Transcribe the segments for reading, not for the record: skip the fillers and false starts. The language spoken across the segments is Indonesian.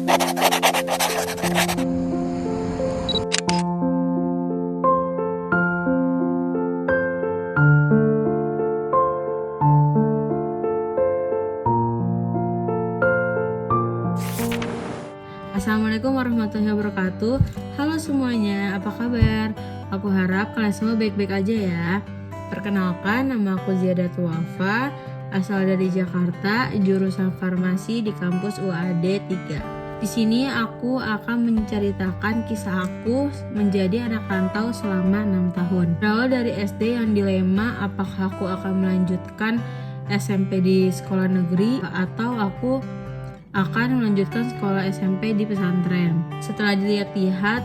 Assalamualaikum warahmatullahi wabarakatuh. Halo semuanya, apa kabar? Aku harap kalian semua baik-baik aja ya. Perkenalkan, nama aku Ziadatul Wafa, asal dari Jakarta, jurusan farmasi di kampus UAD 3. Di sini aku akan menceritakan kisah aku menjadi anak rantau selama 6 tahun. Berawal dari SD yang dilema apakah aku akan melanjutkan SMP di sekolah negeri atau aku akan melanjutkan sekolah SMP di pesantren. Setelah dilihat-lihat,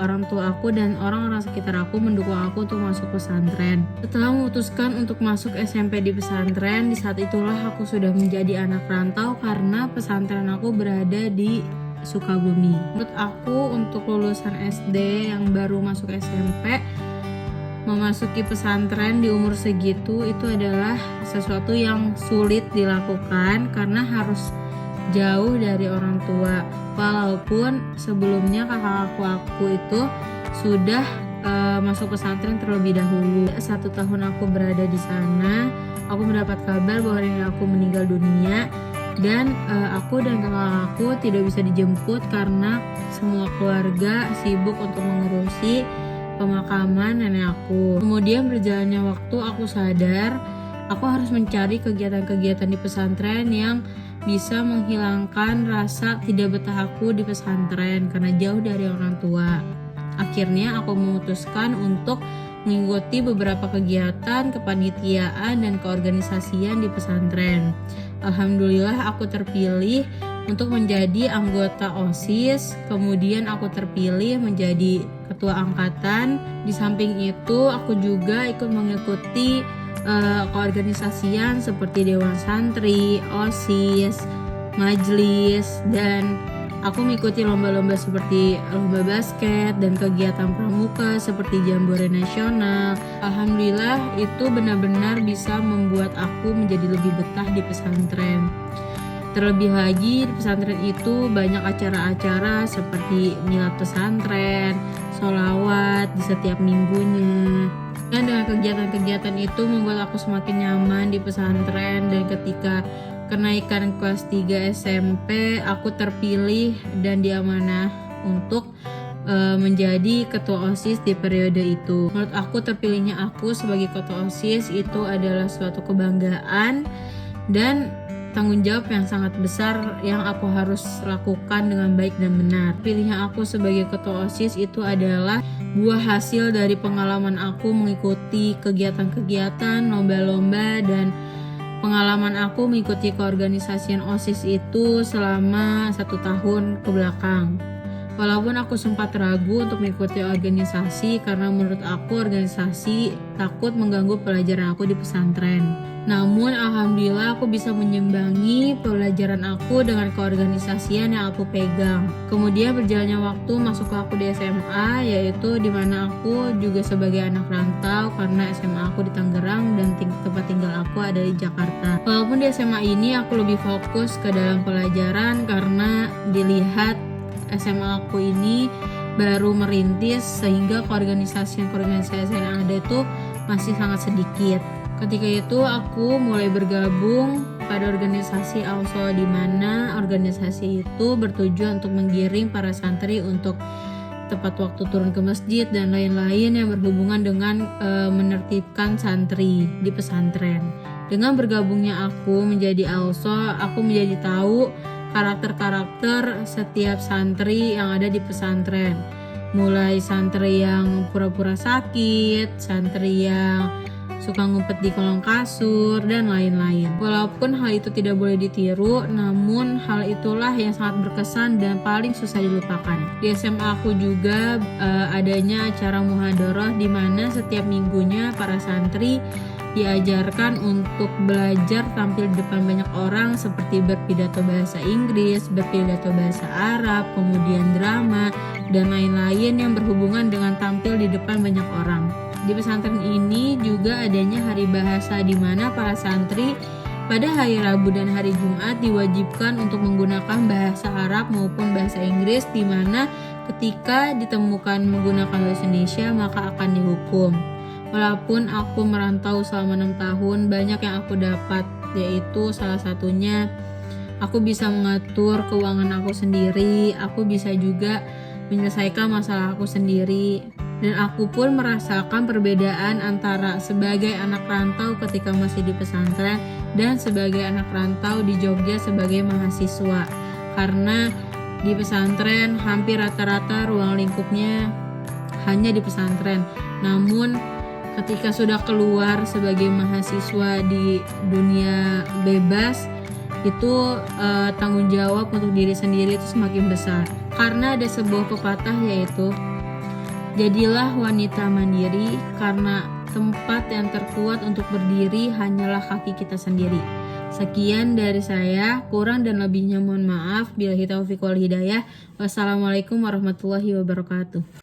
orang tua aku dan orang-orang sekitar aku mendukung aku untuk masuk pesantren. Setelah memutuskan untuk masuk SMP di pesantren, di saat itulah aku sudah menjadi anak rantau karena pesantren aku berada di Sukabumi. Menurut aku, untuk lulusan SD yang baru masuk SMP, memasuki pesantren di umur segitu itu adalah sesuatu yang sulit dilakukan karena harus jauh dari orang tua. Walaupun sebelumnya kakak aku itu sudah masuk pesantren terlebih dahulu. 1 tahun aku berada di sana, aku mendapat kabar bahwa nenek aku meninggal dunia dan aku dan kakak aku tidak bisa dijemput karena semua keluarga sibuk untuk mengurusi pemakaman nenek aku. Kemudian berjalannya waktu, aku sadar aku harus mencari kegiatan-kegiatan di pesantren yang bisa menghilangkan rasa tidak betah aku di pesantren karena jauh dari orang tua. Akhirnya aku memutuskan untuk mengikuti beberapa kegiatan kepanitiaan dan keorganisasian di pesantren. Alhamdulillah aku terpilih untuk menjadi anggota OSIS, kemudian aku terpilih menjadi ketua angkatan. Di samping itu aku juga ikut mengikuti keorganisasian seperti Dewan Santri, OSIS, Majelis, dan aku mengikuti lomba-lomba seperti lomba basket dan kegiatan pramuka seperti Jambore Nasional. Alhamdulillah itu benar-benar bisa membuat aku menjadi lebih betah di pesantren. Terlebih lagi di pesantren itu banyak acara-acara seperti milad pesantren, sholawat di setiap minggunya. Dan dengan kegiatan-kegiatan itu membuat aku semakin nyaman di pesantren, dan ketika kenaikan kelas 3 SMP aku terpilih dan diamanah untuk menjadi ketua OSIS di periode itu. Menurut aku terpilihnya aku sebagai ketua OSIS itu adalah suatu kebanggaan dan tanggung jawab yang sangat besar yang aku harus lakukan dengan baik dan benar. Pilihnya aku sebagai ketua OSIS itu adalah buah hasil dari pengalaman aku mengikuti kegiatan-kegiatan, lomba-lomba, dan pengalaman aku mengikuti keorganisasian OSIS itu selama 1 tahun ke belakang. Walaupun aku sempat ragu untuk mengikuti organisasi karena menurut aku organisasi takut mengganggu pelajaran aku di pesantren. Namun alhamdulillah aku bisa menyimbangi pelajaran aku dengan keorganisasian yang aku pegang. Kemudian berjalannya waktu masuk aku di SMA, yaitu dimana aku juga sebagai anak rantau karena SMA aku di Tangerang dan tempat tinggal aku ada di Jakarta. Walaupun di SMA ini aku lebih fokus ke dalam pelajaran karena dilihat SMA aku ini baru merintis sehingga keorganisasian yang ada itu masih sangat sedikit. Ketika itu aku mulai bergabung pada organisasi AUSO, di mana organisasi itu bertujuan untuk menggiring para santri untuk tepat waktu turun ke masjid dan lain-lain yang berhubungan dengan menertibkan santri di pesantren. Dengan bergabungnya aku menjadi AUSO, aku menjadi tahu karakter-karakter setiap santri yang ada di pesantren. Mulai santri yang pura-pura sakit, santri yang suka ngumpet di kolong kasur, dan lain-lain. Walaupun hal itu tidak boleh ditiru, namun hal itulah yang sangat berkesan dan paling susah dilupakan. Di SMA aku juga adanya acara muhadharah di mana setiap minggunya para santri diajarkan untuk belajar tampil di depan banyak orang seperti berpidato bahasa Inggris, berpidato bahasa Arab, kemudian drama, dan lain-lain yang berhubungan dengan tampil di depan banyak orang. Di pesantren ini juga adanya hari bahasa di mana para santri Pada hari Rabu dan hari Jumat diwajibkan untuk menggunakan bahasa Arab maupun bahasa Inggris, di mana ketika ditemukan menggunakan bahasa Indonesia maka akan dihukum. Walaupun aku merantau selama 6 tahun, banyak yang aku dapat, yaitu salah satunya aku bisa mengatur keuangan aku sendiri, aku bisa juga menyelesaikan masalah aku sendiri. Dan aku pun merasakan perbedaan antara sebagai anak rantau ketika masih di pesantren dan sebagai anak rantau di Jogja sebagai mahasiswa. Karena di pesantren hampir rata-rata ruang lingkupnya hanya di pesantren. Namun ketika sudah keluar sebagai mahasiswa di dunia bebas, itu tanggung jawab untuk diri sendiri itu semakin besar. Karena ada sebuah pepatah, yaitu jadilah wanita mandiri, karena tempat yang terkuat untuk berdiri hanyalah kaki kita sendiri. Sekian dari saya, kurang dan lebihnya mohon maaf. Billahi taufiq wal hidayah. Wassalamualaikum warahmatullahi wabarakatuh.